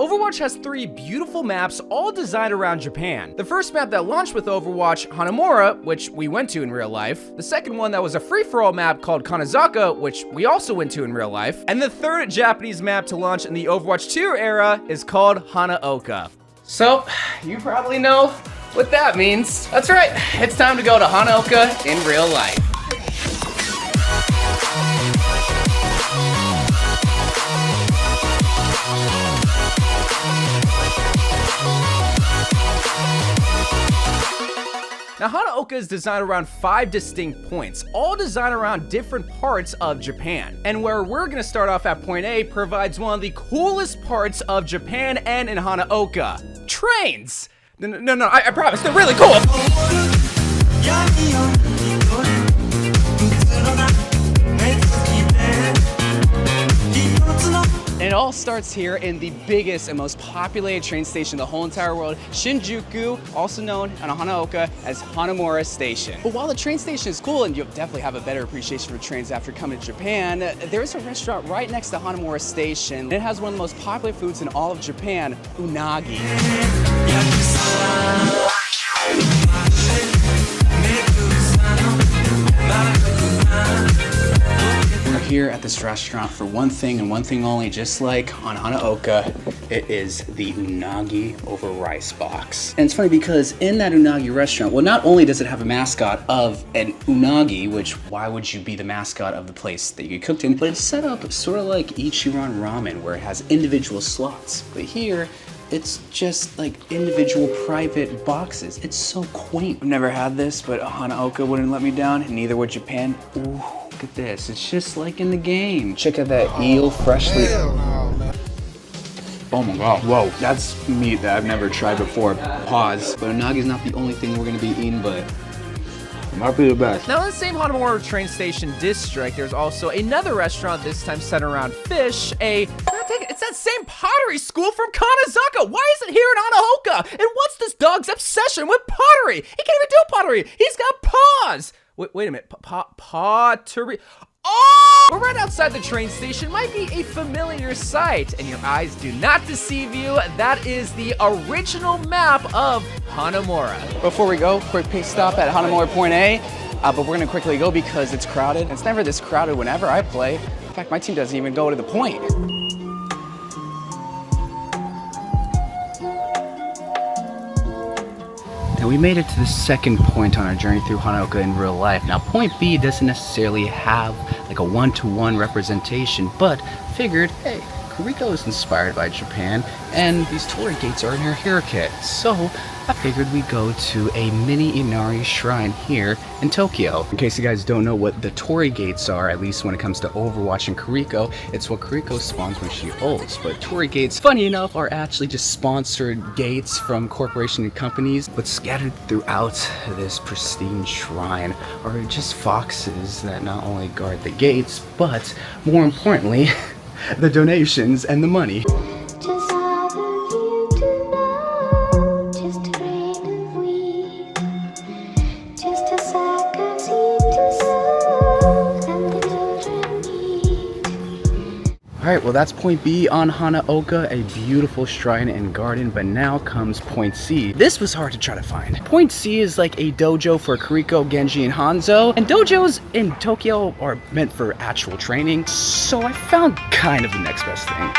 Overwatch has 3 beautiful maps all designed around Japan. The first map that launched with Overwatch, Hanaoka, which we went to in real life. The second one that was a free-for-all map called Kanazawa, which we also went to in real life. And the third Japanese map to launch in the Overwatch 2 era is called Hanaoka. So, you probably know what that means. That's right, it's time to go to Hanaoka in real life. Now, Hanaoka is designed around 5 distinct points, all designed around different parts of Japan. And where we're gonna start off at point A provides one of the coolest parts of Japan and in Hanaoka. Trains! No, I promise, they're really cool! And it all starts here in the biggest and most populated train station in the whole entire world, Shinjuku, also known on Hanaoka as Hanamura Station. But while the train station is cool and you'll definitely have a better appreciation for trains after coming to Japan, there is a restaurant right next to Hanamura Station. It has one of the most popular foods in all of Japan, unagi. Here at this restaurant for one thing and one thing only, just like on Hanaoka, it is the unagi over rice box. And it's funny because in that unagi restaurant, well, not only does it have a mascot of an unagi, which why would you be the mascot of the place that you get cooked in, but it's set up sort of like Ichiran Ramen where it has individual slots. But here, it's just like individual private boxes. It's so quaint. I've never had this, but Hanaoka wouldn't let me down, and neither would Japan. Ooh. Look at this, it's just like in the game. Check out that eel freshly. Oh my god, whoa. That's meat that I've never tried before. Pause. But unagi's not the only thing we're gonna be eating, but it might be the best. Now in the same Hanamura train station district, there's also another restaurant, this time centered around fish, it's that same pottery school from Kanazawa. Why is it here in Hanaoka? And what's this dog's obsession with pottery? He can't even do pottery, he's got paws. Wait a minute, pottery. Oh! We're right outside the train station, might be a familiar sight, and your eyes do not deceive you. That is the original map of Hanamura. Before we go, quick pit stop at Hanamura Point A, but we're gonna quickly go because it's crowded. It's never this crowded whenever I play. In fact, my team doesn't even go to the point. Now we made it to the second point on our journey through Hanaoka in real life. Now point B doesn't necessarily have like a one-to-one representation, but figured, hey, Kuriko is inspired by Japan, and these torii gates are in her hair kit. So I figured we'd go to a mini Inari shrine here in Tokyo. In case you guys don't know what the torii gates are, at least when it comes to Overwatch and Kuriko, it's what Kuriko spawns when she ults. But torii gates, funny enough, are actually just sponsored gates from corporation and companies, but scattered throughout this pristine shrine are just foxes that not only guard the gates, but more importantly, the donations and the money. Alright, well that's point B on Hanaoka, a beautiful shrine and garden, but now comes point C. This was hard to try to find. Point C is like a dojo for Kuriko, Genji, and Hanzo, and dojos in Tokyo are meant for actual training, so I found kind of the next best thing.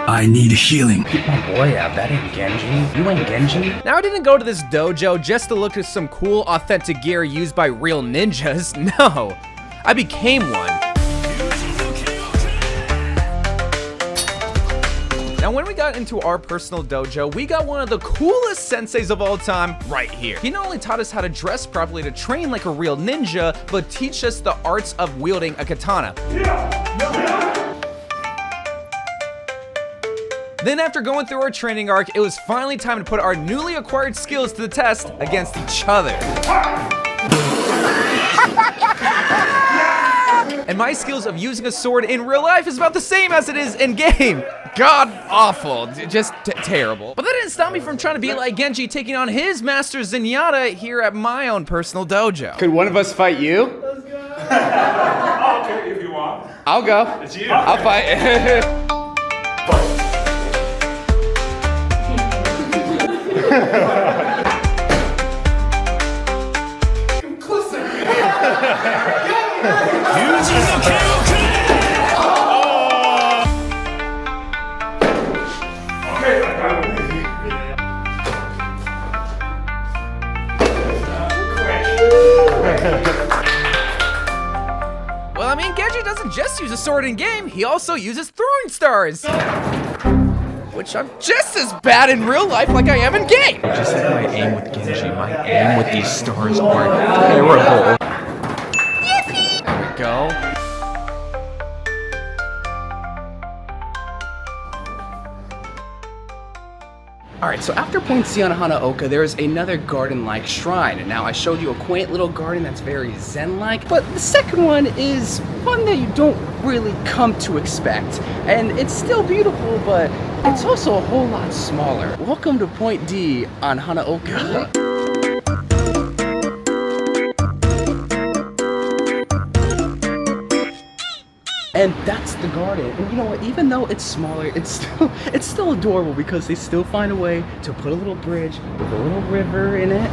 I need healing. Keep my boy out, that ain't Genji. You ain't Genji? Now I didn't go to this dojo just to look at some cool, authentic gear used by real ninjas. No, I became one. Now when we got into our personal dojo, we got one of the coolest senseis of all time right here. He not only taught us how to dress properly to train like a real ninja, but teach us the arts of wielding a katana. Then after going through our training arc, it was finally time to put our newly acquired skills to the test against each other. And my skills of using a sword in real life is about the same as it is in game. God awful, just terrible. But that didn't stop me from trying to be like Genji taking on his master Zenyatta here at my own personal dojo. Could one of us fight you? Let's go. I'll go. It's you. I'll fight. Well, I mean, Genji doesn't just use a sword in game, he also uses throwing stars. Which I'm just as bad in real life like I am in game. Just like my aim with Genji, my aim with these stars are terrible. Yippee! There we go. Alright, so after point C on Hanaoka, there is another garden-like shrine. Now, I showed you a quaint little garden that's very zen-like, but the second one is one that you don't really come to expect. And it's still beautiful, but it's also a whole lot smaller. Welcome to point D on Hanaoka. And that's the garden. And you know what, even though it's smaller, it's still adorable because they still find a way to put a little bridge with a little river in it.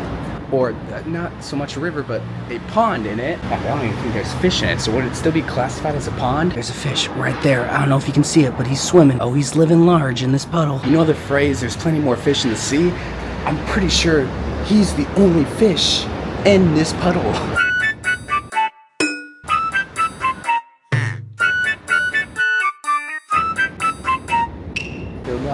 Or not so much a river, but a pond in it. I don't even think there's fish in it, so would it still be classified as a pond? There's a fish right there. I don't know if you can see it, but he's swimming. Oh, he's living large in this puddle. You know the phrase, there's plenty more fish in the sea? I'm pretty sure he's the only fish in this puddle.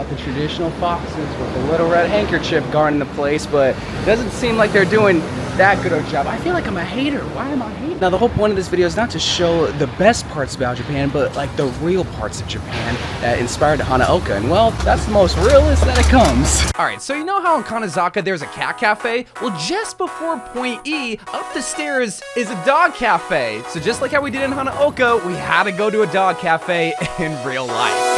The traditional foxes with a little red handkerchief guarding the place, but it doesn't seem like they're doing that good of a job. I feel like I'm a hater. Why am I hating? Now, the whole point of this video is not to show the best parts about Japan, but like the real parts of Japan that inspired Hanaoka. And well, that's the most realist that it comes. All right, so you know how in Kanezaka there's a cat cafe? Well, just before point E, up the stairs is a dog cafe. So just like how we did in Hanaoka, we had to go to a dog cafe in real life.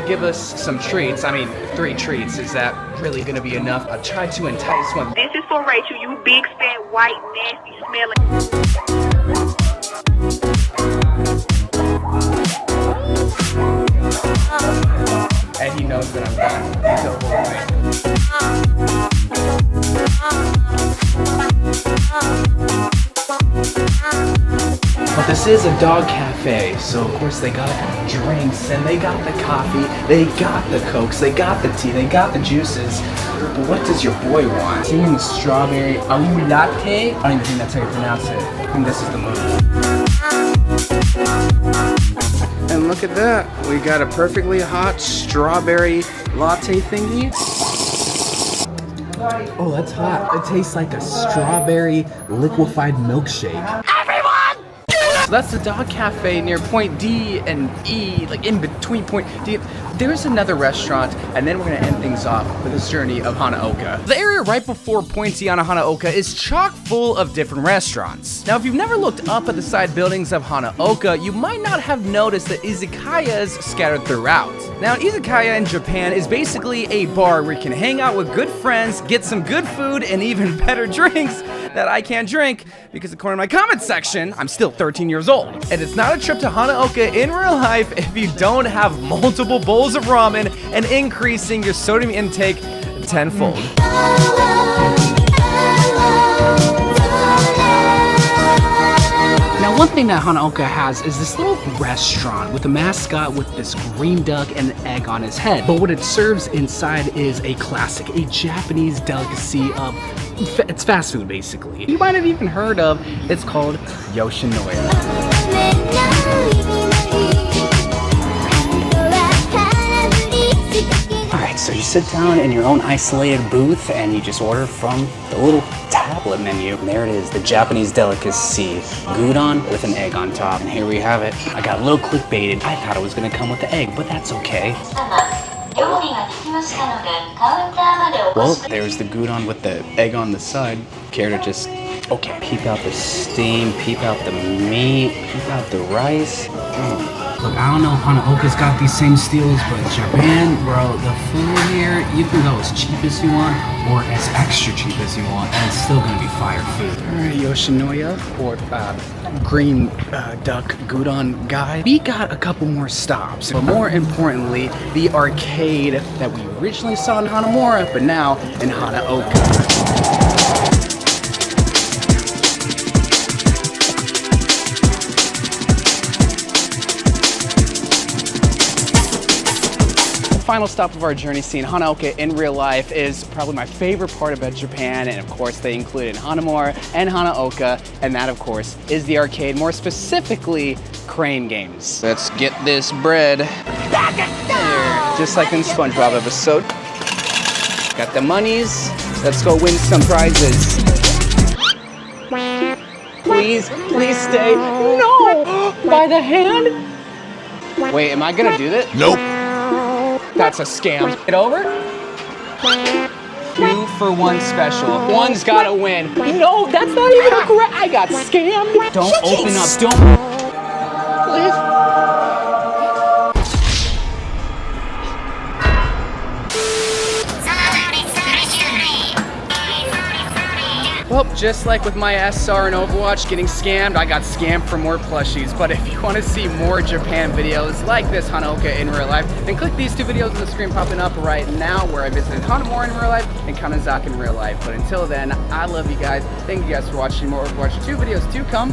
Give us some treats. I mean, 3 treats. Is that really gonna be enough? I'll try to entice one. This is for Rachel, you big, fat, white, nasty, smelling. And he knows that I'm done. He's over But this is a dog cafe, so of course they got drinks, and they got the coffee, they got the cokes, they got the tea, they got the juices. But what does your boy want? Seeing strawberry au latte? I don't even think that's how you pronounce it. I think this is the move. And look at that, we got a perfectly hot strawberry latte thingy. Oh, that's hot. It tastes like a strawberry liquefied milkshake. So that's the dog cafe near point D and E, like in between point D. There's another restaurant, and then we're gonna end things off with this journey of Hanaoka. The area right before point C on Hanaoka is chock full of different restaurants. Now, if you've never looked up at the side buildings of Hanaoka, you might not have noticed that izakayas scattered throughout. Now, izakaya in Japan is basically a bar where you can hang out with good friends, get some good food, and even better drinks that I can't drink because according to my comment section, I'm still 13 years old. And it's not a trip to Hanaoka in real life if you don't have multiple bowls of ramen and increasing your sodium intake tenfold. Now, one thing that Hanaoka has is this little restaurant with a mascot with this green duck and an egg on his head. But what it serves inside is a classic, a Japanese delicacy of, it's fast food basically. You might have even heard of, it's called Yoshinoya. Alright, so you sit down in your own isolated booth and you just order from the little tablet menu. And there it is, the Japanese delicacy, gyudon with an egg on top. And here we have it. I got a little clickbaited. I thought it was gonna come with the egg, but that's okay. Well, there's the gyudon with the egg on the side. Care to just, okay, peep out the steam, peep out the meat, peep out the rice. Look, I don't know if Hanaoka's got these same steals, but Japan, bro, the food here, you can go as cheap as you want or as extra cheap as you want, and it's still gonna be fire food. All right, Yoshinoya, or green duck gyudon guy. We got a couple more stops, but more importantly, the arcade that we originally saw in Hanamura, but now in Hanaoka. Final stop of our journey, seeing Hanaoka in real life, is probably my favorite part about Japan, and of course they include in Hanamura and Hanaoka, and that of course is the arcade, more specifically crane games. Let's get this bread. There, just like in the SpongeBob episode. Got the monies, let's go win some prizes. Please, please stay. No! By the hand? Wait, am I gonna do that? Nope. That's a scam. Get over? 2 for 1 special. One's gotta win. No, that's not even correct. I got scammed. Don't open up. Don't. Please. Well, just like with my SR and Overwatch getting scammed, I got scammed for more plushies. But if you want to see more Japan videos like this Hanaoka in real life, then click these 2 videos on the screen popping up right now, where I visited Hanamura in real life and Kanazaki in real life. But until then, I love you guys. Thank you guys for watching. More Overwatch 2 videos to come.